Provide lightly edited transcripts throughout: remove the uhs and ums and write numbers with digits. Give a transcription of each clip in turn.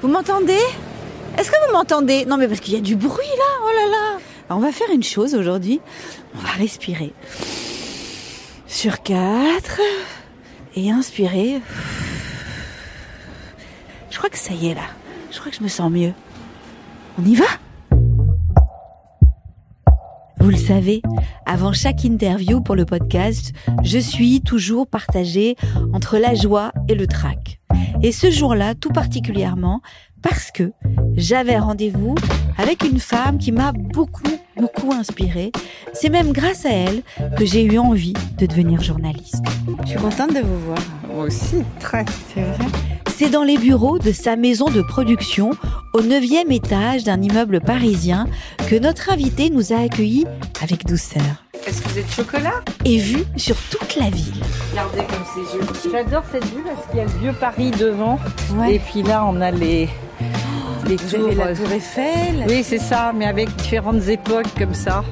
Vous m'entendez? Est-ce que vous m'entendez? Non mais parce qu'il y a du bruit là, oh là là. Alors, on va faire une chose aujourd'hui, on va respirer. Sur 4 et inspirer. Je crois que ça y est là, je crois que je me sens mieux. On y va? Vous le savez, avant chaque interview pour le podcast, je suis toujours partagée entre la joie et le trac. Et ce jour-là, tout particulièrement, parce que j'avais rendez-vous avec une femme qui m'a beaucoup inspirée. C'est même grâce à elle que j'ai eu envie de devenir journaliste. Je suis contente de vous voir. Moi aussi, très. C'est vrai. C'est dans les bureaux de sa maison de production, au 9e étage d'un immeuble parisien, que notre invité nous a accueillis avec douceur. Est-ce que vous êtes chocolat? Et vue sur toute la ville. Regardez comme c'est joli. J'adore cette vue parce qu'il y a le vieux Paris devant. Ouais. Et puis là, on a les Vous tours. avez la tour Eiffel. Oui, c'est ça, mais avec différentes époques comme ça.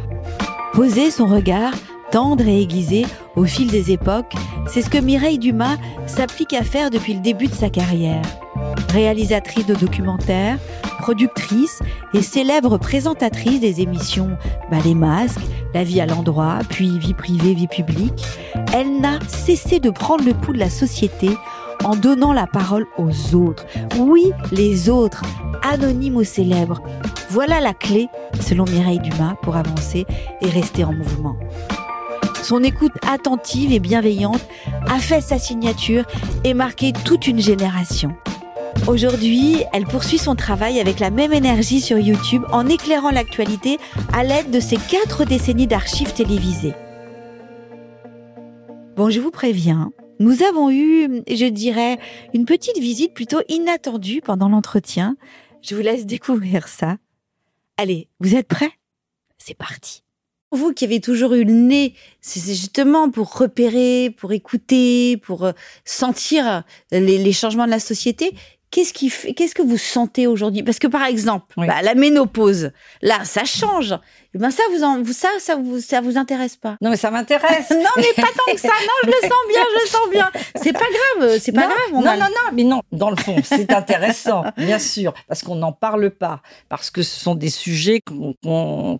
Poser son regard, tendre et aiguisé au fil des époques, c'est ce que Mireille Dumas s'applique à faire depuis le début de sa carrière. Réalisatrice de documentaires, productrice et célèbre présentatrice des émissions Les Masques, La vie à l'endroit, puis Vie privée, vie publique, elle n'a cessé de prendre le pouls de la société en donnant la parole aux autres. Oui, les autres, anonymes ou célèbres. Voilà la clé, selon Mireille Dumas, pour avancer et rester en mouvement. Son écoute attentive et bienveillante a fait sa signature et marqué toute une génération. Aujourd'hui, elle poursuit son travail avec la même énergie sur YouTube en éclairant l'actualité à l'aide de ses 4 décennies d'archives télévisées. Bon, je vous préviens, nous avons eu, je dirais, une petite visite plutôt inattendue pendant l'entretien. Je vous laisse découvrir ça. Allez, vous êtes prêts? C'est parti. Vous qui avez toujours eu le nez, c'est justement pour repérer, pour écouter, pour sentir les changements de la société. Qu'est-ce que vous sentez aujourd'hui? Parce que par exemple, oui. La ménopause, là, ça change. Et ben ça vous intéresse pas? Non, mais ça m'intéresse. Non, mais pas tant que ça. Non, je le sens bien. C'est pas grave, mais non. Dans le fond, c'est intéressant, bien sûr, parce qu'on n'en parle pas, parce que ce sont des sujets qu'on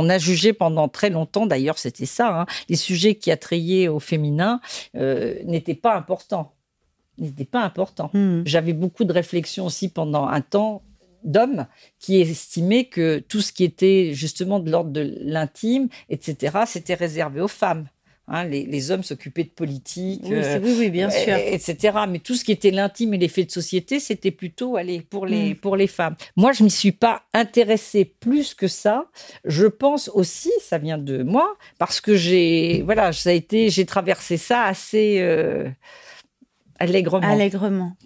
a jugés pendant très longtemps. D'ailleurs, c'était ça. Les sujets qui attrayaient au féminin n'étaient pas importants. J'avais beaucoup de réflexions aussi pendant un temps d'hommes qui estimaient que tout ce qui était justement de l'ordre de l'intime, etc., c'était réservé aux femmes. Les hommes s'occupaient de politique, oui, bien sûr, etc. Mais tout ce qui était l'intime et les faits de société, c'était plutôt pour les femmes. Moi, je m'y suis pas intéressée plus que ça. Je pense aussi, ça vient de moi, parce que j'ai traversé ça assez allègrement.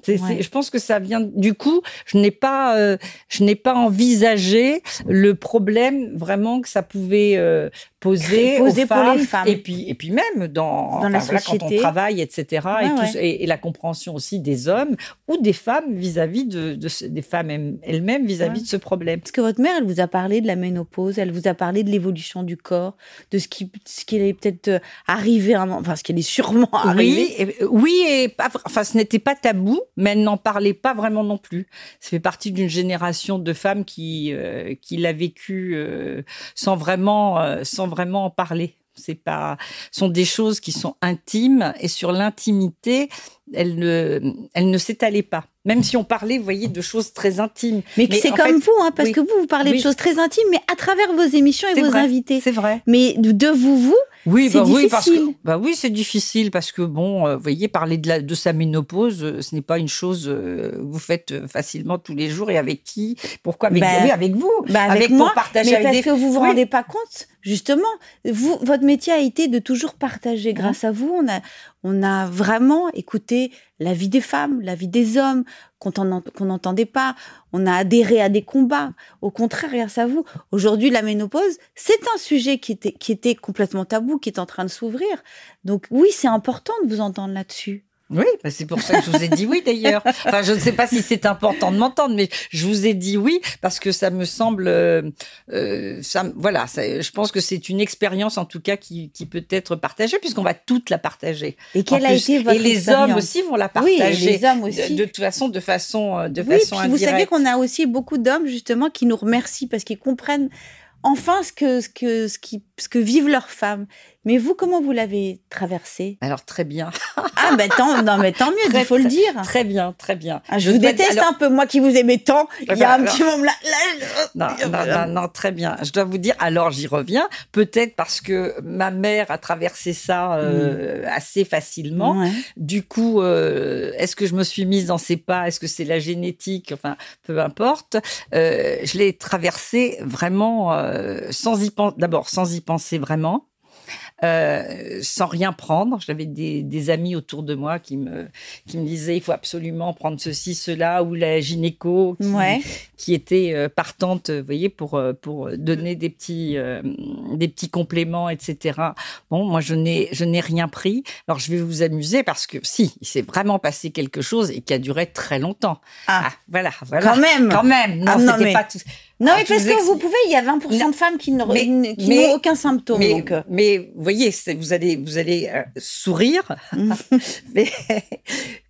Je pense que ça vient. Du coup, je n'ai pas envisagé le problème vraiment que ça pouvait poser aux femmes, pour les femmes. Et puis même dans la société, quand on travaille, etc. Et la compréhension aussi des hommes ou des femmes vis-à-vis des femmes elles-mêmes vis-à-vis de ce problème. Parce que votre mère, elle vous a parlé de la ménopause, elle vous a parlé de l'évolution du corps, de ce qui allait peut-être arriver, ce qui allait sûrement arriver. Ce n'était pas tabou, mais elle n'en parlait pas vraiment non plus. Ça fait partie d'une génération de femmes qui l'a vécu sans vraiment en parler. Ce sont des choses qui sont intimes, et sur l'intimité, elle ne s'étalait pas. Même si on parlait, vous voyez, de choses très intimes. Mais c'est comme vous, parce que vous parlez de choses très intimes, mais à travers vos émissions et vos invités. C'est vrai. Mais de vous, c'est difficile. Oui, c'est difficile parce que vous voyez, parler de sa ménopause, ce n'est pas une chose que vous faites facilement tous les jours. Et avec qui? Pourquoi? Avec vous. Avec moi. Pour partager mais parce que vous vous rendez pas compte, justement. Votre métier a été de toujours partager. Grâce à vous, on a vraiment écouté la vie des femmes, la vie des hommes, qu'on n'entendait pas. On a adhéré à des combats. Au contraire, grâce à vous. Aujourd'hui, la ménopause, c'est un sujet qui était complètement tabou, qui est en train de s'ouvrir. Donc oui, c'est important de vous entendre là-dessus. Oui, bah c'est pour ça que je vous ai dit oui d'ailleurs. Enfin, je ne sais pas si c'est important de m'entendre, mais je vous ai dit oui parce que ça me semble, voilà, je pense que c'est une expérience en tout cas qui peut être partagée puisqu'on va toute la partager. Et quelle a été votre expérience ? Et les hommes aussi vont la partager. Oui, et les hommes aussi. De toute façon, de façon puis indirecte. Vous savez qu'on a aussi beaucoup d'hommes justement qui nous remercient parce qu'ils comprennent enfin ce que vivent leurs femmes. Mais vous, comment vous l'avez traversé ? Alors, très bien. Ah, ben tant mieux, il faut le dire. Très bien, très bien. Ah, je vous déteste un peu, moi qui vous aimais tant. Il y a un petit moment là. Non, très bien. Je dois vous dire, alors j'y reviens, peut-être parce que ma mère a traversé ça assez facilement. Ouais. Du coup, est-ce que je me suis mise dans ses pas ? Est-ce que c'est la génétique ? Enfin, peu importe. Je l'ai traversé vraiment sans y penser vraiment. Sans rien prendre. J'avais des amis autour de moi qui me disaient il faut absolument prendre ceci, cela, ou la gynéco qui était partante, vous voyez, pour donner des petits compléments, etc. Bon, moi je n'ai rien pris. Alors je vais vous amuser parce que si, il s'est vraiment passé quelque chose et qui a duré très longtemps. Voilà. Quand même. Non, c'était pas tout. Non, mais parce que vous pouvez, il y a 20% de femmes qui n'ont aucun symptôme. Mais vous voyez, vous allez sourire, mais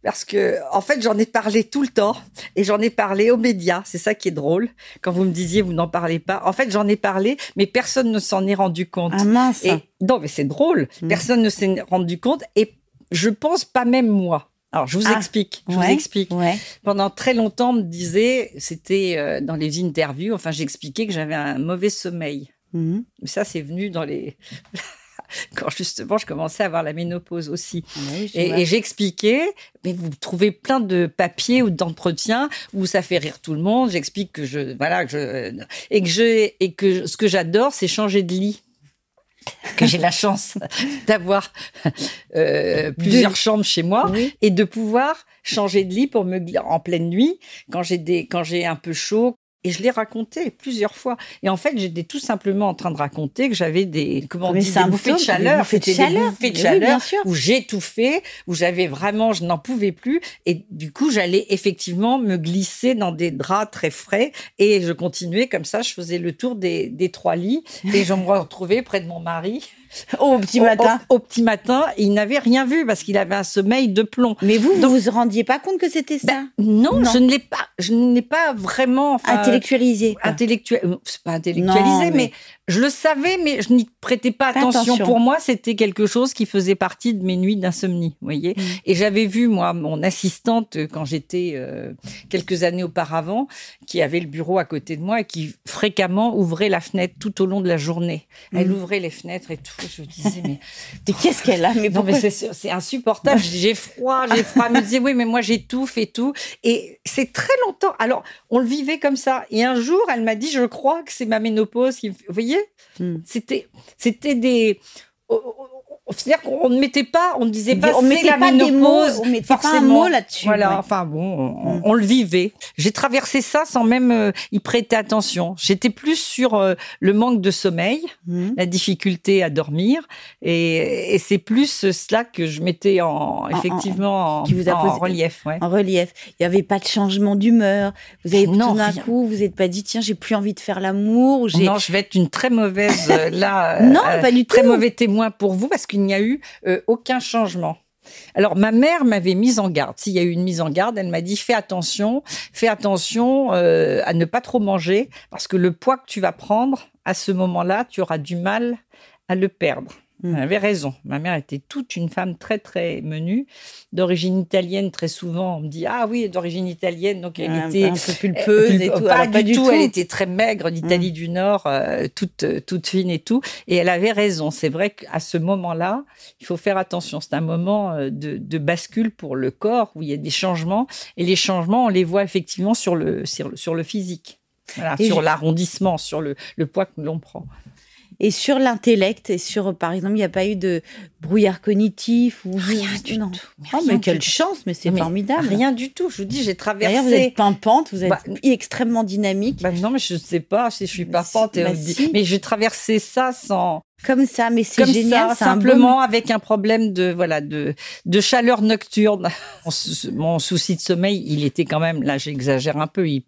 parce que en fait, j'en ai parlé tout le temps et j'en ai parlé aux médias. C'est ça qui est drôle. Quand vous me disiez, vous n'en parlez pas. En fait, j'en ai parlé, mais personne ne s'en est rendu compte. Ah mince. Non, mais c'est drôle. Personne ne s'est rendu compte et je pense pas même moi. Alors, je vous explique. Ouais. Pendant très longtemps, on me disait, c'était dans les interviews, enfin, j'expliquais que j'avais un mauvais sommeil. Mais ça, c'est venu dans les... quand justement, je commençais à avoir la ménopause aussi. Et j'expliquais, mais vous trouvez plein de papiers ou d'entretiens où ça fait rire tout le monde. J'explique que ce que j'adore, c'est changer de lit. Que j'ai la chance d'avoir plusieurs chambres chez moi et de pouvoir changer de lit en pleine nuit quand j'ai un peu chaud. Et je l'ai raconté plusieurs fois. Et en fait, j'étais tout simplement en train de raconter que j'avais des bouffées de chaleur. C'était des bouffées de chaleur où j'étouffais, où j'avais vraiment, je n'en pouvais plus. Et du coup, j'allais effectivement me glisser dans des draps très frais. Et je continuais comme ça. Je faisais le tour des 3 lits. Et je me retrouvais près de mon mari. Au petit matin. Au petit matin, il n'avait rien vu parce qu'il avait un sommeil de plomb. Mais vous vous rendiez pas compte que c'était ça ? Non, je ne l'ai pas vraiment intellectualisé. C'est pas intellectualisé, mais je le savais, mais je n'y prêtais pas attention. Pour moi, c'était quelque chose qui faisait partie de mes nuits d'insomnie, vous voyez. Et j'avais vu, moi, mon assistante, quand j'étais quelques années auparavant, qui avait le bureau à côté de moi et qui fréquemment ouvrait la fenêtre tout au long de la journée. Elle ouvrait les fenêtres et tout. Je me disais, mais qu'est-ce qu'elle a ? Non, mais c'est insupportable. J'ai froid. Elle me disait, oui, mais moi, j'étouffe et tout. Et c'est très longtemps. Alors, on le vivait comme ça. Et un jour, elle m'a dit, je crois que c'est ma ménopause qui me... Vous voyez ? C'était des... C'est-à-dire qu'on ne mettait pas, on ne disait pas c'est la ménopause, on ne mettait pas un mot là-dessus. Voilà, enfin bon, on le vivait. J'ai traversé ça sans même y prêter attention. J'étais plus sur le manque de sommeil, la difficulté à dormir, et c'est plus cela que je mettais effectivement en relief. Ouais. En relief. Il n'y avait pas de changement d'humeur. Vous avez tout d'un coup, vous n'êtes pas dit tiens, j'ai plus envie de faire l'amour. Non, je vais être une très mauvaise non, pas du tout. Très mauvais témoin pour vous parce qu'il n'y a eu aucun changement. Alors, ma mère m'avait mise en garde. S'il y a eu une mise en garde, elle m'a dit fais attention à ne pas trop manger parce que le poids que tu vas prendre, à ce moment-là, tu auras du mal à le perdre. Elle avait raison. Ma mère était toute une femme très, très menue, d'origine italienne. Très souvent, on me dit « Ah oui, d'origine italienne. » Donc, elle était un peu pulpeuse et tout. Pas du tout. Elle était très maigre, d'Italie du Nord, toute fine et tout. Et elle avait raison. C'est vrai qu'à ce moment-là, il faut faire attention. C'est un moment de bascule pour le corps où il y a des changements. Et les changements, on les voit effectivement sur le physique. Voilà, sur l'arrondissement, sur le poids que l'on prend. Et sur l'intellect, par exemple, il n'y a pas eu de brouillard cognitif ou rien du tout. Mais quelle chance, mais c'est formidable. Rien du tout. Je vous dis, j'ai traversé. D'ailleurs, vous êtes pimpante, vous êtes extrêmement dynamique. Non, mais je ne sais pas si je suis pimpante. Si. Mais j'ai traversé ça sans Comme ça, mais c'est comme génial. ça, c'est simplement avec un problème de chaleur nocturne. Mon souci de sommeil, il était quand même, là j'exagère un peu, il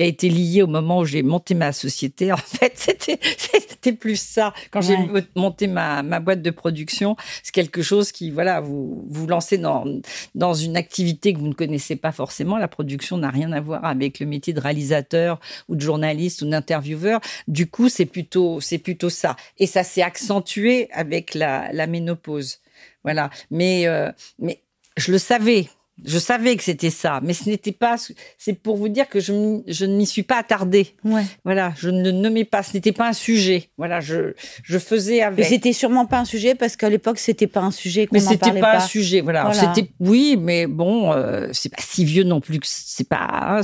a été lié au moment où j'ai monté ma société. En fait, c'était plus ça. Quand j'ai monté ma boîte de production, c'est quelque chose qui, voilà, vous lancez dans une activité que vous ne connaissez pas forcément. La production n'a rien à voir avec le métier de réalisateur ou de journaliste ou d'intervieweur. Du coup, c'est plutôt ça. Et ça s'est accentué avec la ménopause. Voilà. Mais je le savais. Je savais que c'était ça, mais ce n'était pas. C'est pour vous dire que je ne m'y suis pas attardée. Ouais. Voilà, je ne nommais pas. Ce n'était pas un sujet. Voilà, je faisais avec. Mais c'était sûrement pas un sujet parce qu'à l'époque c'était pas un sujet qu'on en parlait pas. Mais c'était pas un sujet. Voilà. C'était oui, mais bon, c'est pas si vieux non plus. C'est pas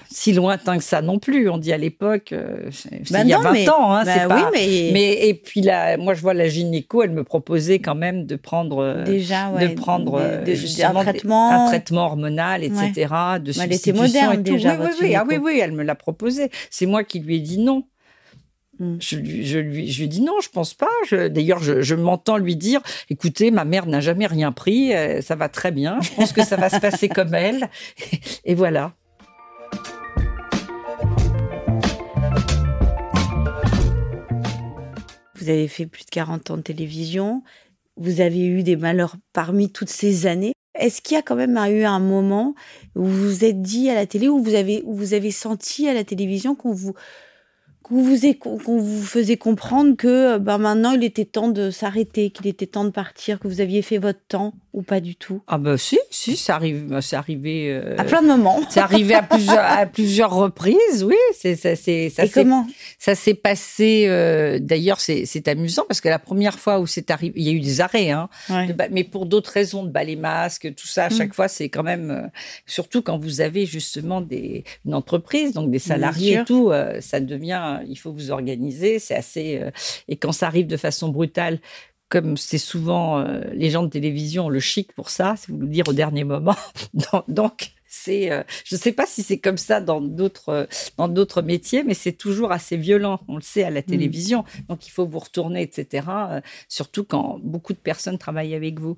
si lointain que ça non plus. On dit à l'époque, il y a 20 ans. Hein, c'est pas. Oui, mais et puis là, moi je vois la gynéco, elle me proposait quand même de prendre justement un traitement hormonal, etc., de substitution. Elle était moderne et tout. déjà. Oui, elle me l'a proposé. C'est moi qui lui ai dit non. Je lui ai dit non, je pense pas. D'ailleurs, je m'entends lui dire, écoutez, ma mère n'a jamais rien pris, ça va très bien. Je pense que ça va se passer comme elle. Et voilà. Vous avez fait plus de 40 ans de télévision. Vous avez eu des malheurs parmi toutes ces années. Est-ce qu'il y a quand même eu un moment où vous vous êtes dit à la télé, où vous avez senti à la télévision qu'on vous faisait comprendre que maintenant il était temps de s'arrêter, qu'il était temps de partir, que vous aviez fait votre temps ou pas du tout? Ah ben si, ça arrivait à plein de moments. C'est arrivé à plusieurs reprises, oui. Comment ça s'est passé? D'ailleurs, c'est amusant parce que la première fois où c'est arrivé, il y a eu des arrêts, hein, mais pour d'autres raisons, de bas les masques, tout ça. À chaque fois, c'est quand même, surtout quand vous avez justement une entreprise, donc des salariés et tout, ça devient. Il faut vous organiser, c'est assez. Et quand ça arrive de façon brutale, comme c'est souvent les gens de télévision ont le chic pour ça, c'est vous le dire au dernier moment. Donc c'est, je ne sais pas si c'est comme ça dans d'autres métiers, mais c'est toujours assez violent. On le sait à la télévision, donc il faut vous retourner, etc. Surtout quand beaucoup de personnes travaillent avec vous.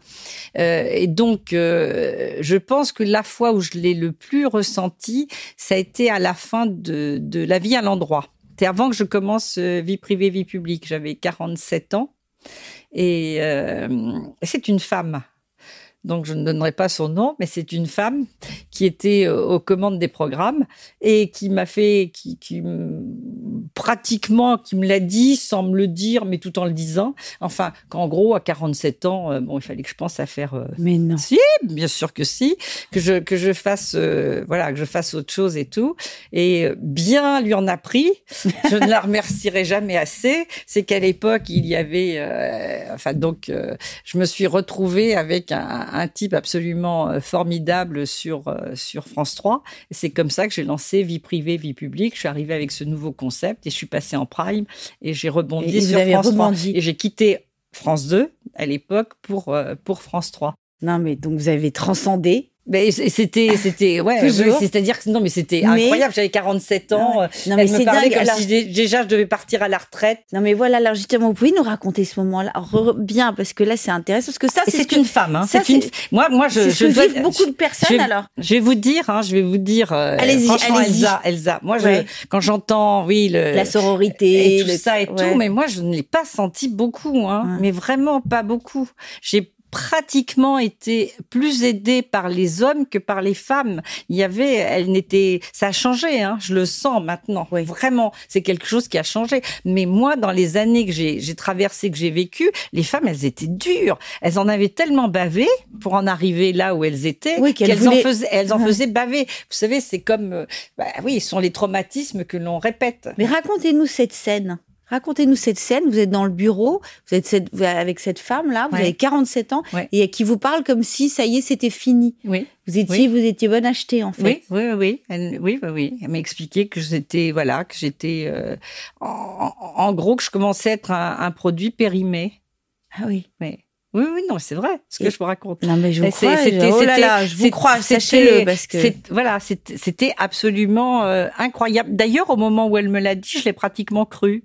Et donc, je pense que la fois où je l'ai le plus ressenti, ça a été à la fin de La vie à l'endroit. C'était avant que je commence Vie privée, vie publique. J'avais 47 ans. Et c'est une femme. Donc, je ne donnerai pas son nom, mais c'est une femme qui était aux commandes des programmes et qui m'a fait, pratiquement, qui me l'a dit sans me le dire, mais tout en le disant. Enfin, qu'en gros, à 47 ans, il fallait que je pense à faire. Mais non. Si, bien sûr que si, que je fasse, que je fasse autre chose et tout. Et bien lui en a pris. Je ne la remercierai jamais assez. C'est qu'à l'époque, il y avait, je me suis retrouvée avec un type absolument formidable sur France 3. Et c'est comme ça que j'ai lancé Vie privée, vie publique. Je suis arrivée avec ce nouveau concept et je suis passée en prime et j'ai rebondi sur France 3. Et j'ai quitté France 2 à l'époque pour France 3. Non, mais donc vous avez transcendé. Mais c'était c'est-à-dire que non, mais c'était incroyable. J'avais 47 ans. Non, mais elle me parlait comme si déjà je devais partir à la retraite. Non, mais voilà, alors justement, vous pouvez nous raconter ce moment-là bien, parce que là c'est intéressant, parce que ça c'est une femme. Hein. Moi je vivent beaucoup de personnes. Je vais vous dire. Allez-y, franchement, Elsa. Moi, quand j'entends la sororité, et tout ça et tout, mais moi je ne l'ai pas senti beaucoup, hein. Mais vraiment pas beaucoup. J'ai pratiquement été plus aidée par les hommes que par les femmes. Ça a changé, hein, je le sens maintenant. Oui. Vraiment, c'est quelque chose qui a changé. Mais moi, dans les années que j'ai traversées, que j'ai vécues, les femmes, elles étaient dures. Elles en avaient tellement bavé pour en arriver là où elles étaient, elles en faisaient baver. Vous savez, c'est comme, ce sont les traumatismes que l'on répète. Mais racontez-nous cette scène. Vous êtes dans le bureau, vous êtes avec cette femme-là, vous avez 47 ans, et qui vous parle comme si, ça y est, c'était fini. Oui. Vous étiez bonne achetée, en fait. Oui. Elle m'a expliqué que j'étais, en gros, que je commençais à être un produit périmé. Ah oui. Oui, non, c'est vrai, ce que je vous raconte. Non, mais je vous crois, je vous crois, sachez-le, parce que... C'était absolument incroyable. D'ailleurs, au moment où elle me l'a dit, je l'ai pratiquement cru.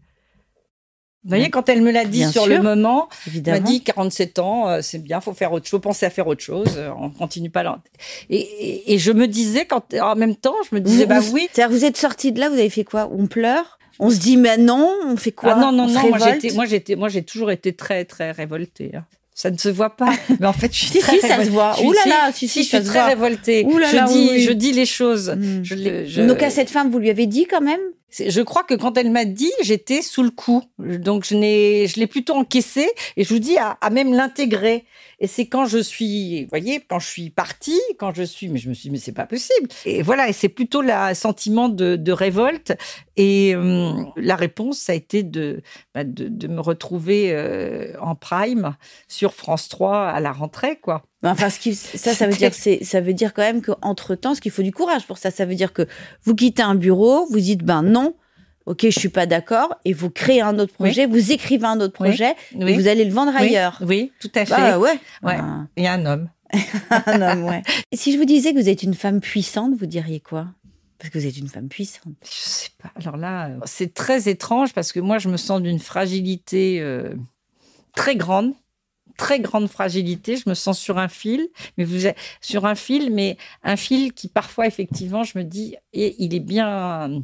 Vous voyez, quand elle me l'a dit Bien sur sûr, le moment, évidemment. elle m'a dit 47 ans, c'est bien, faut penser à faire autre chose, on continue pas là. Et je me disais, en même temps, je me disais, oui. C'est-à-dire, vous êtes sortie de là, vous avez fait quoi? On pleure? On se dit, mais non, on fait quoi? Ah non, on se révolte? moi j'ai toujours été très, très révoltée. Hein. Ça ne se voit pas, mais en fait, je suis très si, ça se voit. Ouh là là, si, je suis très révoltée. Je dis les choses. Donc, à cette femme, vous lui avez dit quand même? Je crois que quand elle m'a dit, j'étais sous le coup. Donc, je l'ai plutôt encaissé et je vous dis à même l'intégrer. Et c'est quand je suis, vous voyez, quand je suis partie, mais je me suis dit, mais c'est pas possible. Et voilà, et c'est plutôt le sentiment de révolte. Et la réponse, ça a été de me retrouver en prime sur France 3 à la rentrée, quoi. Enfin, ça veut dire quand même qu'entre-temps, ce qu'il faut du courage pour ça. Ça veut dire que vous quittez un bureau, vous dites, non, ok, je suis pas d'accord, et vous créez un autre projet, vous écrivez un autre projet, et vous allez le vendre ailleurs. Oui, tout à fait. Ouais. Et un homme. Un homme, ouais. Et si je vous disais que vous êtes une femme puissante, vous diriez quoi? Parce que vous êtes une femme puissante. Je sais pas. Alors là, c'est très étrange parce que moi, je me sens d'une fragilité très grande fragilité. Je me sens sur un fil, mais un fil qui parfois, effectivement, je me dis, il est bien,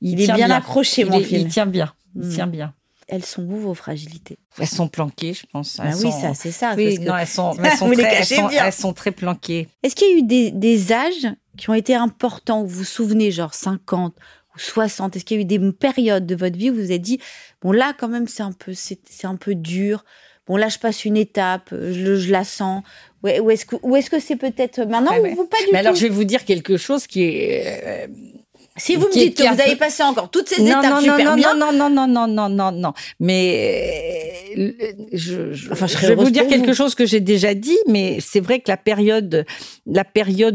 il est bien accroché, mon fil. Il tient bien. Il tient bien. Elles sont où vos fragilités? Elles sont planquées, je pense. Oui, ça, c'est ça. Oui, non, elles sont très planquées. Est-ce qu'il y a eu des âges qui ont été importants, où vous vous souvenez, genre 50 ou 60? Est-ce qu'il y a eu des périodes de votre vie où vous vous êtes dit, bon là, quand même, c'est un peu dur. Bon, là, je passe une étape, je la sens. Ou est-ce que c'est peut-être maintenant ou pas du tout? Alors, je vais vous dire quelque chose qui est... si vous me dites que vous avez passé encore toutes ces étapes super bien... Non. Mais je vais vous dire quelque chose que j'ai déjà dit, mais c'est vrai que la période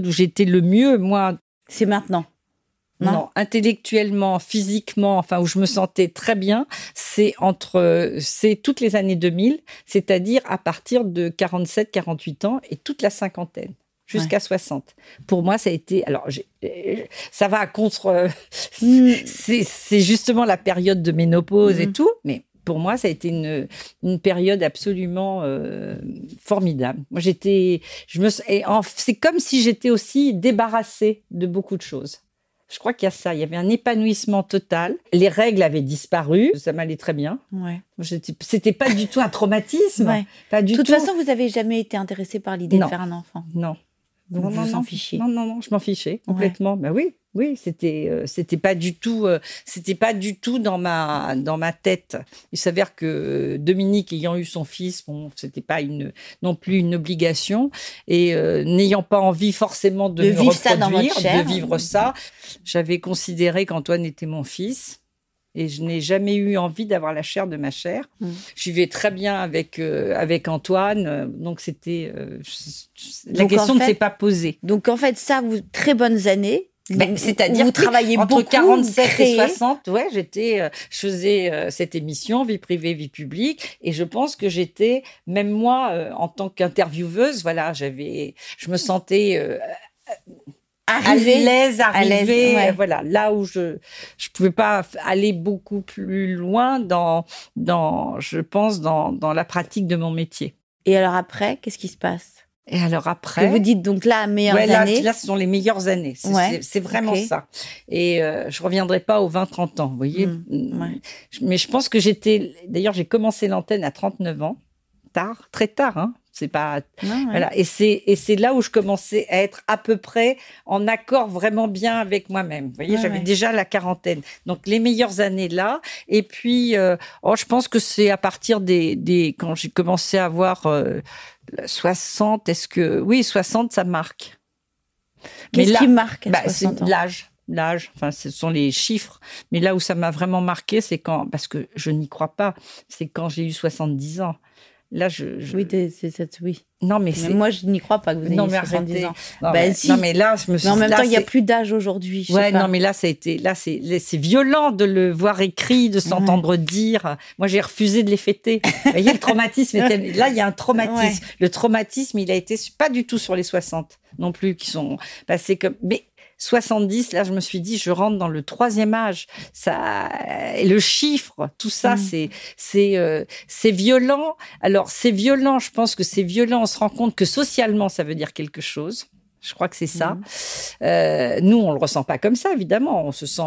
où j'étais le mieux, moi... C'est maintenant. Non, intellectuellement, physiquement, enfin où je me sentais très bien, c'est toutes les années 2000, c'est-à-dire à partir de 47, 48 ans et toute la cinquantaine, jusqu'à 60. Pour moi, ça a été... Alors, ça va à contre... c'est justement la période de ménopause et tout, mais... Pour moi, ça a été une période absolument formidable. Moi, c'est comme si j'étais aussi débarrassée de beaucoup de choses. Je crois qu'il y a ça. Il y avait un épanouissement total. Les règles avaient disparu. Ça m'allait très bien. Ouais. C'était pas du tout un traumatisme. Ouais. Pas du tout. De tout. toute façon, vous n'avez jamais été intéressée par l'idée de faire un enfant? Non. Donc vous vous en fichiez? Non, je m'en fichais complètement. Ben oui, c'était pas du tout dans ma tête. Il s'avère que Dominique, ayant eu son fils, c'était pas non plus une obligation, et n'ayant pas envie forcément de me vivre ça dans votre chair, de vivre ça, j'avais considéré qu'Antoine était mon fils. Et je n'ai jamais eu envie d'avoir la chair de ma chair. Je vivais très bien avec Antoine, donc c'était la question ne s'est pas posée. Donc en fait, très bonnes années. C'est-à-dire vous travaillez entre beaucoup, 47 et 60, je faisais cette émission vie privée, vie publique, et je pense que j'étais, même moi, en tant qu'intervieweuse, je me sentais à l'aise, voilà, là où je pouvais pas aller beaucoup plus loin je pense dans la pratique de mon métier. Et alors après, qu'est-ce qui se passe? Et alors après, vous dites donc là, meilleures années. Là, ce sont les meilleures années. C'est vraiment ça. Et je reviendrai pas aux 20-30 ans, vous voyez. Mais je pense que d'ailleurs, j'ai commencé l'antenne à 39 ans, très tard, hein. C'est pas voilà, et c'est là où je commençais à être à peu près en accord vraiment bien avec moi-même. Vous voyez, j'avais déjà la quarantaine. Donc les meilleures années là, et puis je pense que c'est à partir quand j'ai commencé à avoir 60, 60 ça marque. Qu'est-ce qui marque à 60 ans? C'est l'âge, enfin, ce sont les chiffres. Mais là où ça m'a vraiment marqué, c'est parce que je n'y crois pas, c'est quand j'ai eu 70 ans. Là, oui. Non, mais moi, je n'y crois pas que vous ayez 70 ans. Non, mais là, je me suis... Mais en même temps, il n'y a plus d'âge aujourd'hui. Non, mais là, c'est violent de le voir écrit, de s'entendre dire. Moi, j'ai refusé de les fêter. Vous voyez, le traumatisme là, il y a un traumatisme. Ouais. Le traumatisme, il a été pas du tout sur les 60 non plus, qui sont passés comme... Mais 70, là, je me suis dit, je rentre dans le 3e âge. Ça, et le chiffre, tout ça, c'est violent. Alors, c'est violent, je pense que c'est violent. On se rend compte que socialement, ça veut dire quelque chose. Je crois que c'est ça. Nous, on le ressent pas comme ça, évidemment. On se sent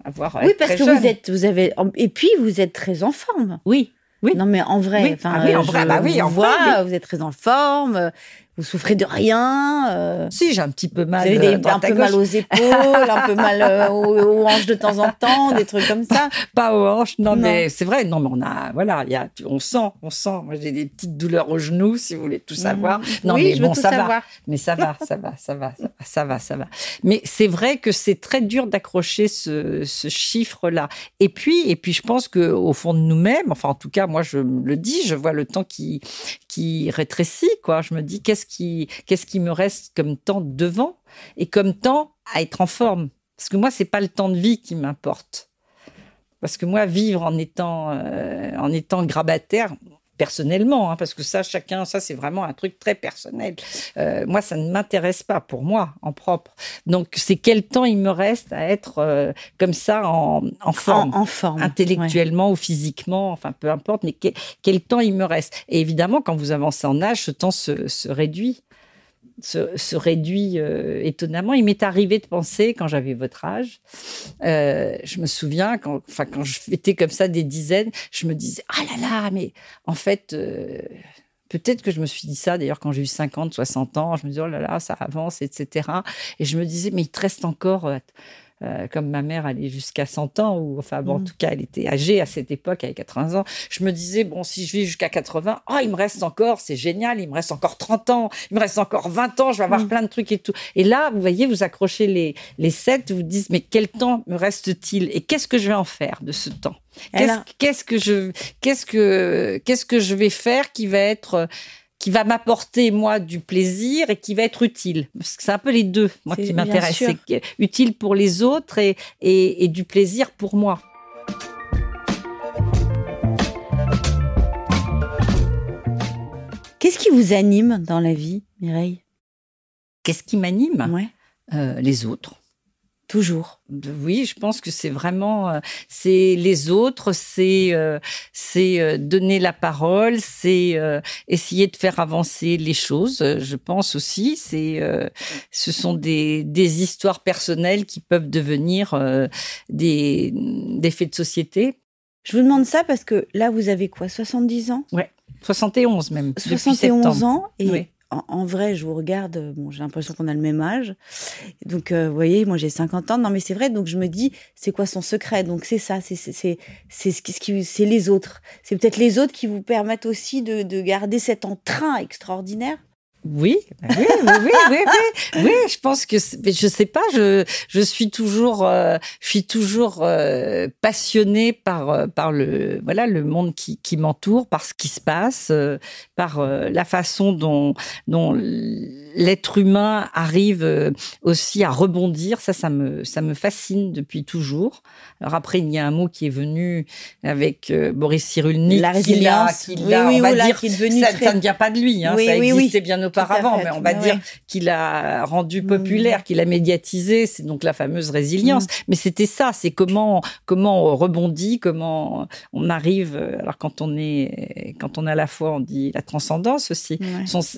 avoir. Oui, parce que jeune. vous avez, et puis vous êtes très en forme. Oui. Oui. Non, mais en vrai, oui. En vrai, vous êtes très en forme. Vous souffrez de rien. Si, j'ai un petit peu mal. Vous avez un peu mal aux épaules, un peu mal aux hanches de temps en temps, des trucs comme ça. Pas aux hanches, non. Mais c'est vrai. Non, mais on a, voilà, on sent. Moi, j'ai des petites douleurs aux genoux, si vous voulez tout savoir. Non, oui, mais je bon, veux tout ça savoir. va. Mais ça va. Mais c'est vrai que c'est très dur d'accrocher ce chiffre-là. Et puis, je pense que au fond de nous-mêmes, enfin, en tout cas, moi, je le dis, je vois le temps qui rétrécit, quoi. Je me dis, qu'est-ce qui me reste comme temps devant et comme temps à être en forme. Parce que moi, c'est pas le temps de vie qui m'importe. Parce que moi, vivre en étant grabataire, personnellement, parce que ça, c'est vraiment un truc très personnel. Moi, ça ne m'intéresse pas, pour moi, en propre. Donc, c'est quel temps il me reste à être comme ça, en forme. En forme. Intellectuellement ou physiquement, enfin, peu importe, mais quel temps il me reste. Et évidemment, quand vous avancez en âge, ce temps se réduit. Se réduit étonnamment. Il m'est arrivé de penser, quand j'avais votre âge, je me souviens, quand je fêtais comme ça des dizaines, je me disais, ah là là, mais en fait, peut-être que je me suis dit ça, d'ailleurs, quand j'ai eu 50, 60 ans, je me disais, oh là là, ça avance, etc. Et je me disais, mais il te reste encore... comme ma mère allait jusqu'à 100 ans, ou enfin bon, en tout cas, elle était âgée à cette époque, avec 80 ans. Je me disais, bon, si je vis jusqu'à 80, il me reste encore, c'est génial, il me reste encore 30 ans, il me reste encore 20 ans, je vais avoir plein de trucs et tout. Et là, vous voyez, vous accrochez les 7, vous dites, mais quel temps me reste-t-il et qu'est-ce que je vais en faire de ce temps? Qu'est-ce que je vais faire qui va m'apporter, moi, du plaisir et qui va être utile. Parce que c'est un peu les deux, moi, qui m'intéressent. C'est utile pour les autres et du plaisir pour moi. Qu'est-ce qui vous anime dans la vie, Mireille? Qu'est-ce qui m'anime? Les autres. Toujours. Oui, je pense que c'est vraiment, c'est les autres, c'est donner la parole, c'est essayer de faire avancer les choses. Je pense aussi, ce sont des histoires personnelles qui peuvent devenir des faits de société. Je vous demande ça parce que là, vous avez quoi, 70 ans? Ouais, 71 même. 71 ans et. Oui. En vrai, je vous regarde, j'ai l'impression qu'on a le même âge. Donc, vous voyez, moi, j'ai 50 ans. Non, mais c'est vrai, donc je me dis, c'est quoi son secret? Donc, c'est ça, c'est les autres. C'est peut-être les autres qui vous permettent aussi de garder cet entrain extraordinaire. Oui, je pense que je sais pas, je suis toujours passionnée par le monde qui m'entoure, par ce qui se passe, par la façon dont l'être humain arrive aussi à rebondir. Ça me fascine depuis toujours. Alors après, il y a un mot qui est venu avec Boris Cyrulnik, la résilience, qui est devenu ça ne vient pas de lui, ça existait bien auparavant, mais on va dire qu'il a rendu populaire, qu'il a médiatisé, c'est donc la fameuse résilience. Mais c'était ça, c'est comment on rebondit, comment on arrive. Alors quand on a la foi, on dit la transcendance aussi.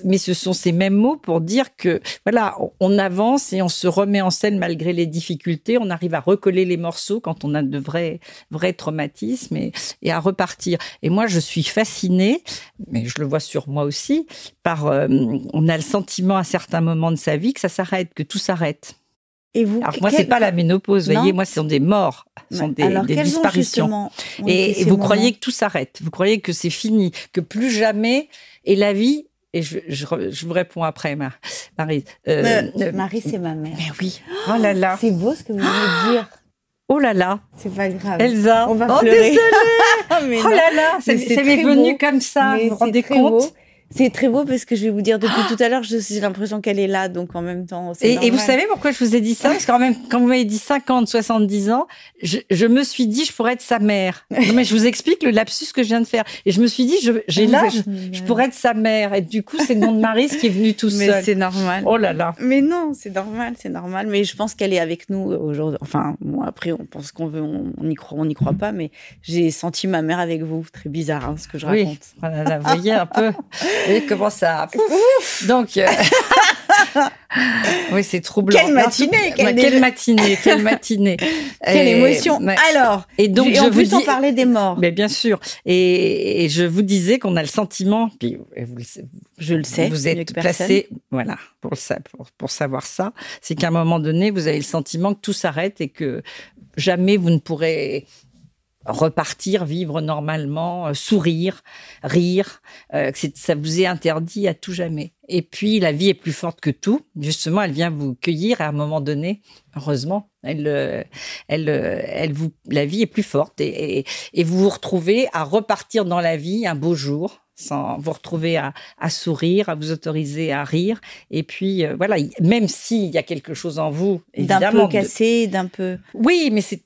Mais ce sont ces mêmes mots pour dire que voilà, on avance et on se remet en scène malgré les difficultés. On arrive à recoller les morceaux quand on a de vrais traumatismes et à repartir. Et moi, je suis fascinée, mais je le vois sur moi aussi, par on a le sentiment à certains moments de sa vie que ça s'arrête, que tout s'arrête. Et vous, alors moi, c'est pas la ménopause, vous voyez, moi, ce sont des morts, ce sont des disparitions. Et vous croyez que tout s'arrête, vous croyez que c'est fini, que plus jamais, et la vie. Et je vous réponds après, Marie. Marie, c'est ma mère. Mais oui. Oh là là. C'est beau ce que vous venez de dire. Oh là là. C'est pas grave. Elsa. On va pleurer. Désolée. Oh là là. C'est venu comme ça. Vous vous rendez compte? C'est très beau parce que je vais vous dire, depuis tout à l'heure, j'ai l'impression qu'elle est là, donc en même temps, c'est normal. Et vous savez pourquoi je vous ai dit ça? Parce que quand même, quand vous m'avez dit 50, 70 ans, je me suis dit, je pourrais être sa mère. Non, mais je vous explique le lapsus que je viens de faire. Et je me suis dit, j'ai l'âge, je pourrais être sa mère. Et du coup, c'est le nom de Maryse qui est venu tout seul. Mais c'est normal. Oh là là. Mais non, c'est normal. Mais je pense qu'elle est avec nous aujourd'hui. Enfin, bon, après, on pense qu'on veut, on n'y croit pas, mais j'ai senti ma mère avec vous. Très bizarre, hein, ce que je raconte. Oui, voilà, là, vous voyez un peu. Vous voyez comment ça... Donc... oui, c'est troublant. Quelle matinée, quelle matinée. Quelle émotion. Ouais. Alors, et donc je vous dis, on parlait des morts. Mais bien sûr. Et je vous disais qu'on a le sentiment, puis je le sais, vous êtes placé, voilà, pour savoir ça, c'est qu'à un moment donné, vous avez le sentiment que tout s'arrête et que jamais vous ne pourrez repartir, vivre normalement, sourire, rire, ça vous est interdit à tout jamais. Et puis, la vie est plus forte que tout. Justement, elle vient vous cueillir et à un moment donné, heureusement, la vie est plus forte et vous vous retrouvez à repartir dans la vie un beau jour, sans vous retrouver à sourire, à vous autoriser à rire. Et puis, voilà, même s'il y a quelque chose en vous, évidemment. D'un peu cassé, d'un peu... Oui, mais c'est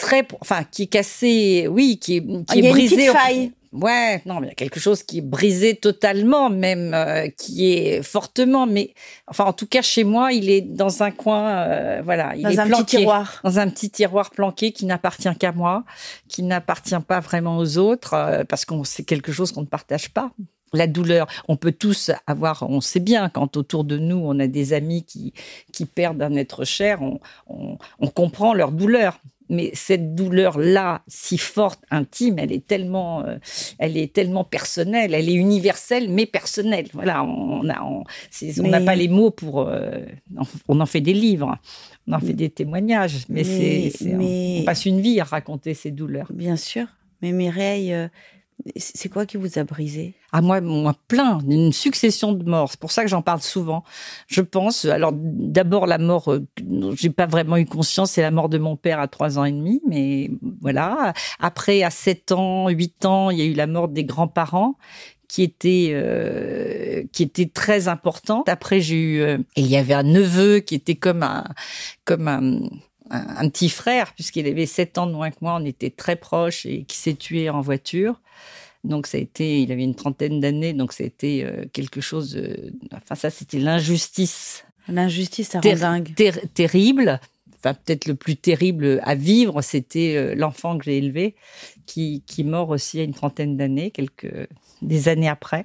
qui est cassé, oui, qui est brisé. Il y a une petite faille. Ouais, non, mais il y a quelque chose qui est brisé totalement, même, qui est fortement, mais, enfin, en tout cas, chez moi, il est dans un coin, voilà. Il est planqué. Petit tiroir. Dans un petit tiroir planqué qui n'appartient qu'à moi, qui n'appartient pas vraiment aux autres, parce que c'est quelque chose qu'on ne partage pas. La douleur, on peut tous avoir, on sait bien, quand autour de nous, on a des amis qui perdent un être cher, on comprend leur douleur. Mais cette douleur-là, si forte, intime, elle est tellement personnelle, elle est universelle, mais personnelle. Voilà, on n'a pas les mots pour... on en fait des livres, on en fait des témoignages, mais on passe une vie à raconter ces douleurs. Bien sûr, mais Mireille... c'est quoi qui vous a brisé? Ah, moi, plein, une succession de morts. C'est pour ça que j'en parle souvent. Je pense, alors d'abord la mort, j'ai pas vraiment eu conscience, c'est la mort de mon père à 3 ans et demi, mais voilà. Après, à 7 ans, 8 ans, il y a eu la mort des grands-parents qui était très importante. Après, il y avait un neveu qui était comme un petit frère, puisqu'il avait 7 ans de moins que moi, on était très proches, et qui s'est tué en voiture. Donc, il avait une 30aine d'années, donc ça a été quelque chose... ça, c'était l'injustice. L'injustice, ça rend dingue. Terrible. Enfin, peut-être le plus terrible à vivre, c'était l'enfant que j'ai élevé, qui mort aussi à une 30aine d'années, des années après.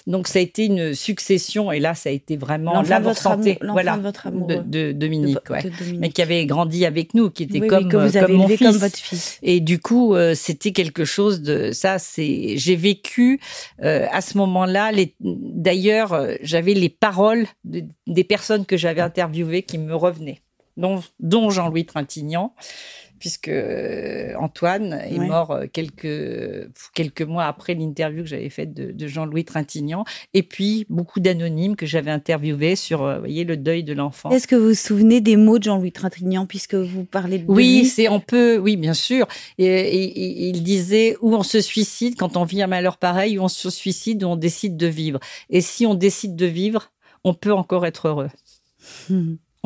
Donc, ça a été une succession, et là, ça a été vraiment l'enfant de votre amoureux. De Dominique, de Dominique, mais qui avait grandi avec nous, qui était que vous avez mon élevé fils. Comme votre fils. Et du coup, c'était quelque chose de... j'ai vécu à ce moment-là, d'ailleurs, j'avais les paroles des personnes que j'avais interviewées qui me revenaient, dont Jean-Louis Trintignant, puisque Antoine est mort quelques mois après l'interview que j'avais faite de Jean-Louis Trintignant, et puis beaucoup d'anonymes que j'avais interviewés sur voyez, le deuil de l'enfant. Est-ce que vous vous souvenez des mots de Jean-Louis Trintignant, puisque vous parlez de lui? Oui, bien sûr. Et il disait, où on se suicide quand on vit un malheur pareil, ou on se suicide, ou on décide de vivre. Et si on décide de vivre, on peut encore être heureux.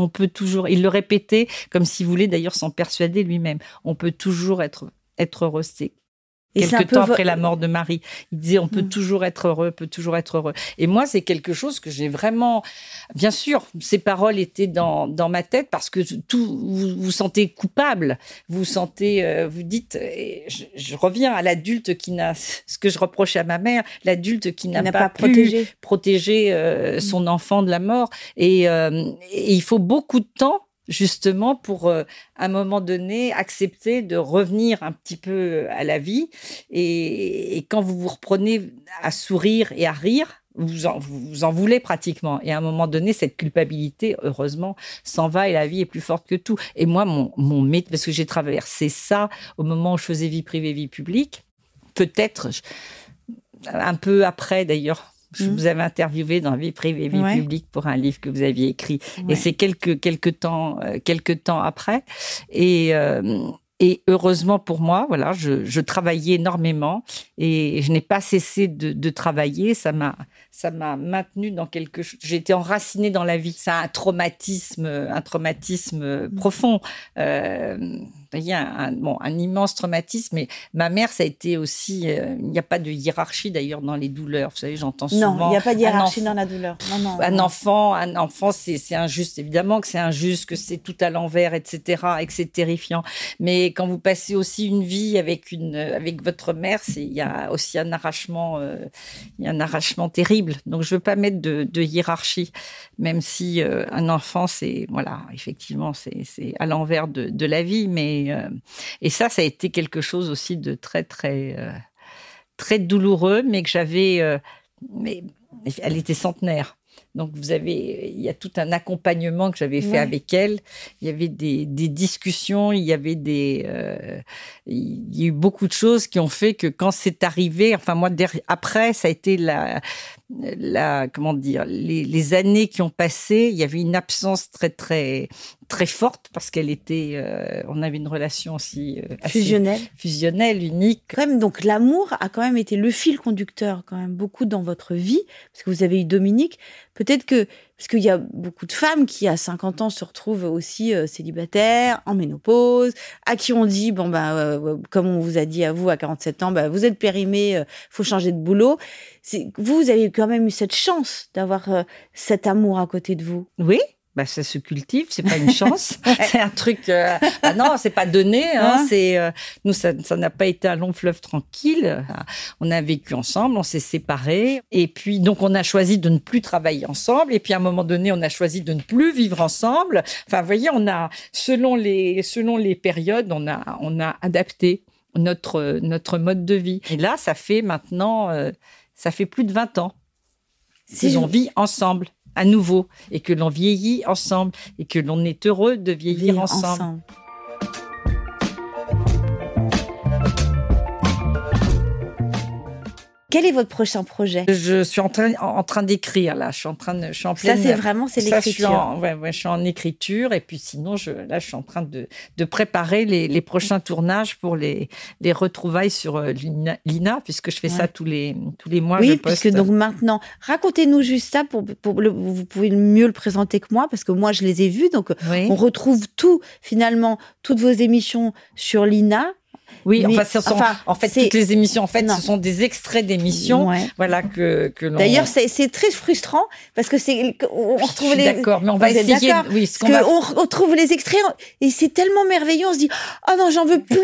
On peut toujours, il le répétait comme s'il voulait d'ailleurs s'en persuader lui-même. On peut toujours être heureux. C'est quelque temps après la mort de Marie. Il disait, on peut toujours être heureux, peut toujours être heureux. Et moi, c'est quelque chose que j'ai vraiment... Bien sûr, ces paroles étaient dans ma tête parce que vous vous sentez coupable. Vous dites... Je reviens à l'adulte ce que je reprochais à ma mère, l'adulte qui n'a pas pu protéger son enfant de la mort. Et il faut beaucoup de temps justement pour, à un moment donné, accepter de revenir un petit peu à la vie. Et quand vous vous reprenez à sourire et à rire, vous en voulez pratiquement. Et à un moment donné, cette culpabilité, heureusement, s'en va et la vie est plus forte que tout. Et moi, mon métier, parce que j'ai traversé ça au moment où je faisais vie privée, vie publique, peut-être un peu après d'ailleurs. Je vous avais interviewé dans Vie privée, vie publique pour un livre que vous aviez écrit. Et c'est quelques temps après. Et heureusement pour moi, voilà, je travaillais énormément et je n'ai pas cessé de travailler. Ça ça m'a maintenue dans quelque chose. J'ai été enracinée dans la vie. C'est un traumatisme profond. Il y a un immense traumatisme. Mais ma mère, ça a été aussi. Il n'y a pas de hiérarchie d'ailleurs dans les douleurs. Vous savez, j'entends souvent. Non, il n'y a pas de hiérarchie dans la douleur. Non. Un enfant, c'est injuste. Évidemment que c'est injuste, que c'est tout à l'envers, etc., et que c'est terrifiant. Mais quand vous passez aussi une vie avec votre mère, il y a aussi un arrachement terrible. Donc je veux pas mettre de hiérarchie, même si un enfant, effectivement, c'est à l'envers de la vie. Mais et ça a été quelque chose aussi de très très très douloureux, mais que j'avais. Mais elle était centenaire. Donc, il y a tout un accompagnement que j'avais fait avec elle. Il y avait des discussions, il y a eu beaucoup de choses qui ont fait que quand c'est arrivé, enfin, moi, après, ça a été comment dire, les années qui ont passé, il y avait une absence très, très, très forte parce qu'elle était, on avait une relation aussi fusionnelle, unique. Quand même, donc l'amour a quand même été le fil conducteur quand même beaucoup dans votre vie, parce que vous avez eu Dominique. Peut-être parce qu'il y a beaucoup de femmes qui, à 50 ans, se retrouvent aussi célibataires, en ménopause, à qui on dit, comme on vous a dit à vous, à 47 ans, vous êtes périmé, faut changer de boulot. Vous avez quand même eu cette chance d'avoir cet amour à côté de vous. Oui. Ça se cultive, c'est pas une chance, c'est un truc. Non, c'est pas donné. Nous, ça n'a pas été un long fleuve tranquille. On a vécu ensemble, on s'est séparés, et puis donc on a choisi de ne plus travailler ensemble. Et puis à un moment donné, on a choisi de ne plus vivre ensemble. Enfin, vous voyez, on a selon les périodes, on a adapté notre mode de vie. Et là, ça fait maintenant, ça fait plus de 20 ans que l'on vit ensemble. À nouveau, et que l'on vieillit ensemble, et que l'on est heureux de vieillir ensemble. Quel est votre prochain projet ? Je suis en train d'écrire, là. Je suis en pleine... Ça, c'est l'écriture. Je suis en écriture. Et puis sinon, je suis en train de préparer les prochains tournages pour les retrouvailles sur Lina, puisque je fais ça tous les mois. Oui, puisque donc maintenant, racontez-nous juste ça vous pouvez mieux le présenter que moi, parce que moi, je les ai vus. Donc, on retrouve toutes vos émissions sur Lina. Oui, toutes les émissions, ce sont des extraits d'émissions, voilà que l'on. D'ailleurs, c'est très frustrant parce que on retrouve les. D'accord, mais on va essayer. Oui, on trouve les extraits et c'est tellement merveilleux, on se dit oh non, j'en veux plus.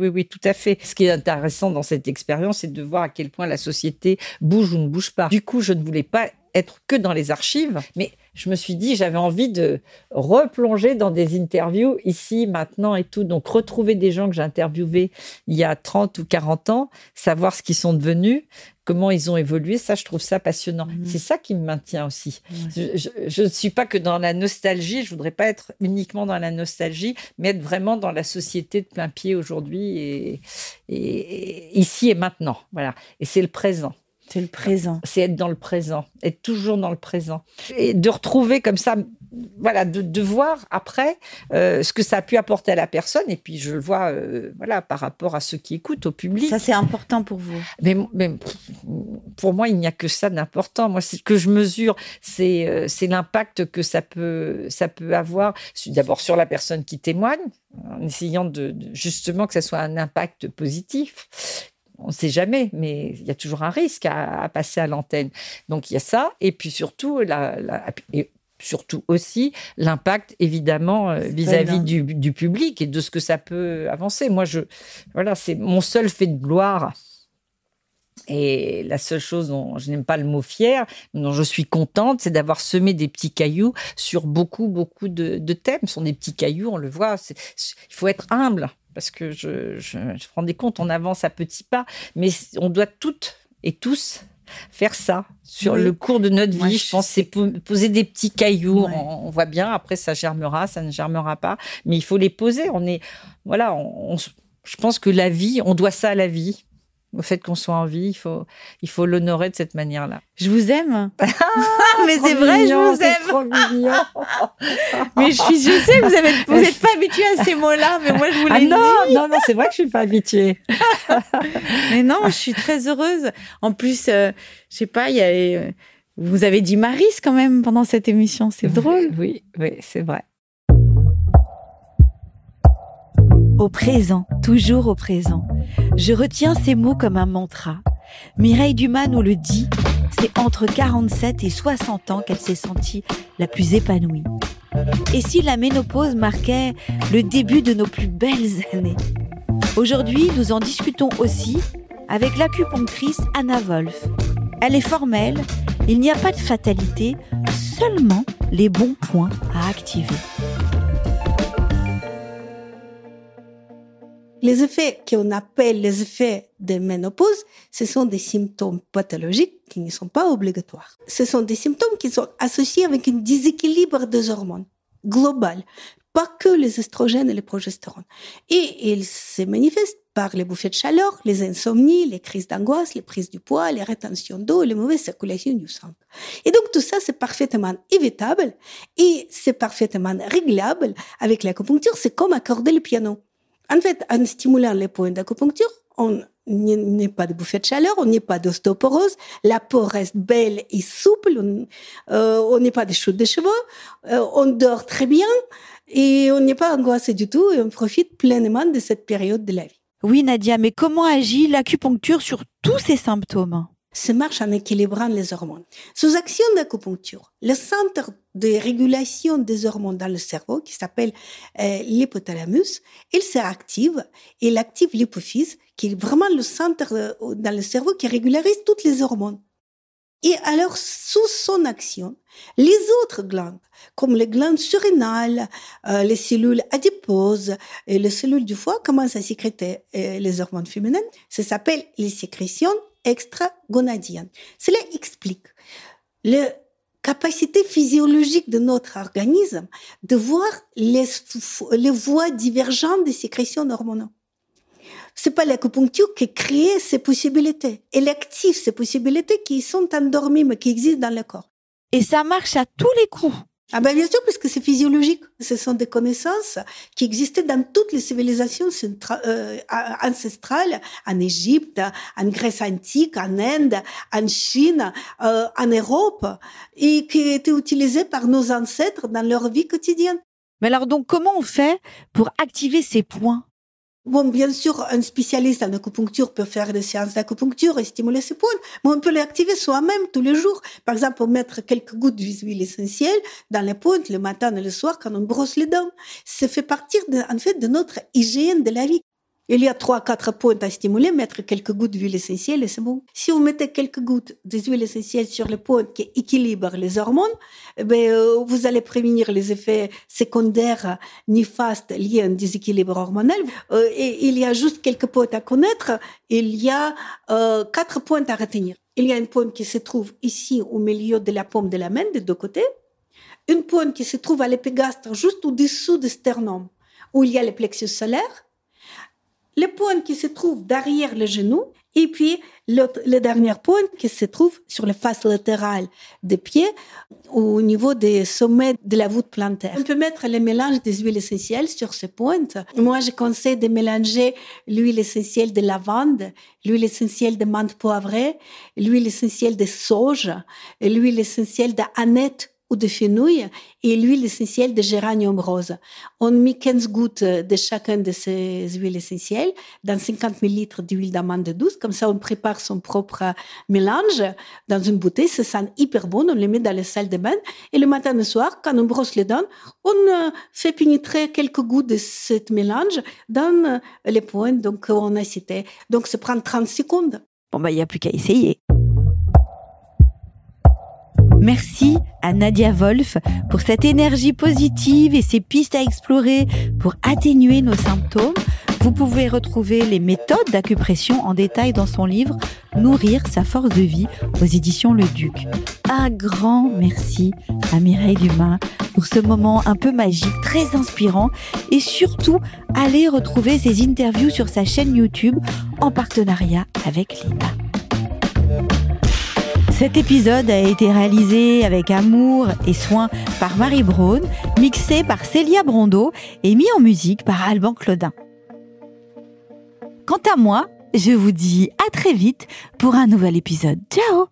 Oui, tout à fait. Ce qui est intéressant dans cette expérience, c'est de voir à quel point la société bouge ou ne bouge pas. Du coup, je ne voulais pas être que dans les archives, mais je me suis dit, j'avais envie de replonger dans des interviews ici, maintenant et tout. Donc, retrouver des gens que j'ai interviewés il y a 30 ou 40 ans, savoir ce qu'ils sont devenus, comment ils ont évolué, ça, je trouve ça passionnant. C'est ça qui me maintient aussi. Je ne suis pas que dans la nostalgie, je voudrais pas être uniquement dans la nostalgie, mais être vraiment dans la société de plein pied aujourd'hui et ici et maintenant. Voilà. Et c'est le présent. C'est le présent. C'est être dans le présent, être toujours dans le présent. Et de retrouver comme ça, voilà, de voir après ce que ça a pu apporter à la personne. Et puis, je le vois par rapport à ceux qui écoutent, au public. Ça, c'est important pour vous. Mais pour moi, il n'y a que ça d'important. Moi, ce que je mesure, c'est l'impact que ça peut avoir, d'abord sur la personne qui témoigne, en essayant justement que ça soit un impact positif. On ne sait jamais, mais il y a toujours un risque à passer à l'antenne. Donc, il y a ça. Et puis, surtout, et surtout aussi, l'impact, évidemment, vis-à-vis du public et de ce que ça peut avancer. Moi, c'est mon seul fait de gloire. Et la seule chose dont je n'aime pas le mot fier, dont je suis contente, c'est d'avoir semé des petits cailloux sur beaucoup, beaucoup de thèmes. Ce sont des petits cailloux, on le voit. Il faut être humble. Parce que je me rendais compte, on avance à petits pas, mais on doit toutes et tous faire ça sur le cours de notre vie. Je pense c'est poser des petits cailloux. On voit bien, après ça germera, ça ne germera pas, mais il faut les poser. Je pense que la vie, on doit ça à la vie. au fait qu'on soit en vie. Il faut l'honorer de cette manière-là. Je vous aime. Mais c'est vrai, je vous aime. C'est trop mignon. Mais je sais que vous êtes pas habitué à ces mots-là, mais moi je vous l'ai dit. Non, c'est vrai que je suis pas habituée. Mais non, je suis très heureuse. En plus, je sais pas, vous avez dit Maris quand même pendant cette émission, c'est drôle. Oui, c'est vrai. Au présent, toujours au présent. Je retiens ces mots comme un mantra. Mireille Dumas nous le dit, c'est entre 47 et 60 ans qu'elle s'est sentie la plus épanouie. Et si la ménopause marquait le début de nos plus belles années? Aujourd'hui, nous en discutons aussi avec l'acupunctrice Anna Wolf. Elle est formelle, il n'y a pas de fatalité, seulement les bons points à activer. Les effets qu'on appelle les effets de ménopause, ce sont des symptômes pathologiques qui ne sont pas obligatoires. Ce sont des symptômes qui sont associés avec un déséquilibre des hormones global, pas que les estrogènes et les progestérone. Et ils se manifestent par les bouffées de chaleur, les insomnies, les crises d'angoisse, les prises du poids, les rétentions d'eau et les mauvaises circulations du sang. Et donc tout ça, c'est parfaitement évitable et c'est parfaitement réglable avec l'acupuncture. C'est comme accorder le piano. En fait, en stimulant les points d'acupuncture, on n'est pas de bouffée de chaleur, on n'est pas d'ostéoporose, la peau reste belle et souple, on n'est pas de chute de cheveux, on dort très bien et on n'est pas angoissé du tout et on profite pleinement de cette période de la vie. Oui, Nadia, mais comment agit l'acupuncture sur tous ces symptômes? Ça marche en équilibrant les hormones. Sous action d'acupuncture, le centre de régulation des hormones dans le cerveau, qui s'appelle l'hypothalamus, il s'active, il active l'hypophyse, qui est vraiment le centre dans le cerveau qui régularise toutes les hormones. Et alors, sous son action, les autres glandes, comme les glandes surrénales, les cellules adiposes et les cellules du foie, commencent à sécréter les hormones féminines. Ça s'appelle les sécrétions extragonadiennes. Cela explique la capacité physiologique de notre organisme de voir les voies divergentes des sécrétions hormonales. C'est pas l'acupuncture qui crée ces possibilités. Elle active ces possibilités qui sont endormies, mais qui existent dans le corps. Et ça marche à tous les coups. Ah ben bien sûr, parce que c'est physiologique. Ce sont des connaissances qui existaient dans toutes les civilisations ancestrales, en Égypte, en Grèce antique, en Inde, en Chine, en Europe, et qui étaient utilisées par nos ancêtres dans leur vie quotidienne. Mais alors donc, comment on fait pour activer ces points? Bon, bien sûr, un spécialiste en acupuncture peut faire des séances d'acupuncture et stimuler ses points, mais on peut les activer soi-même tous les jours. Par exemple, on mettre quelques gouttes d'huile essentielle dans les pointes le matin et le soir quand on brosse les dents. Ça fait partie, en fait, de notre hygiène de la vie. Il y a 3-4 pointes à stimuler, mettre quelques gouttes d'huile essentielle et c'est bon. Si vous mettez quelques gouttes d'huile essentielle sur les pointes qui équilibrent les hormones, vous allez prévenir les effets secondaires néfastes liés à un déséquilibre hormonal. Et il y a juste quelques pointes à connaître. Il y a 4 pointes à retenir. Il y a une pointe qui se trouve ici au milieu de la paume de la main, des deux côtés. Une pointe qui se trouve à l'épigastre, juste au-dessous du sternum, où il y a le plexus solaire. Les pointes qui se trouvent derrière le genou, et puis les dernières pointes qui se trouvent sur la face latérale des pieds, au niveau des sommets de la voûte plantaire. On peut mettre le mélange des huiles essentielles sur ces pointes. Moi, je conseille de mélanger l'huile essentielle de lavande, l'huile essentielle de menthe poivrée, l'huile essentielle de sauge, l'huile essentielle d'aneth ou de fenouil et l'huile essentielle de géranium rose. On met 15 gouttes de chacun de ces huiles essentielles dans 50 ml d'huile d'amande douce. Comme ça, on prépare son propre mélange dans une bouteille. Ça sent hyper bon. On le met dans la salle de bain. Et le matin et le soir, quand on brosse les dents, on fait pénétrer quelques gouttes de ce mélange dans les pointes. Donc, on a cité. Donc, ça prend 30 secondes. Bon, il n'y a plus qu'à essayer. Merci à Nadia Wolf pour cette énergie positive et ces pistes à explorer pour atténuer nos symptômes. Vous pouvez retrouver les méthodes d'acupression en détail dans son livre « Nourrir sa force de vie » aux éditions Le Duc. Un grand merci à Mireille Dumas pour ce moment un peu magique, très inspirant, et surtout, allez retrouver ses interviews sur sa chaîne YouTube en partenariat avec Lina. Cet épisode a été réalisé avec amour et soin par Marie Braun, mixé par Célia Brondeau et mis en musique par Alban Claudin. Quant à moi, je vous dis à très vite pour un nouvel épisode. Ciao!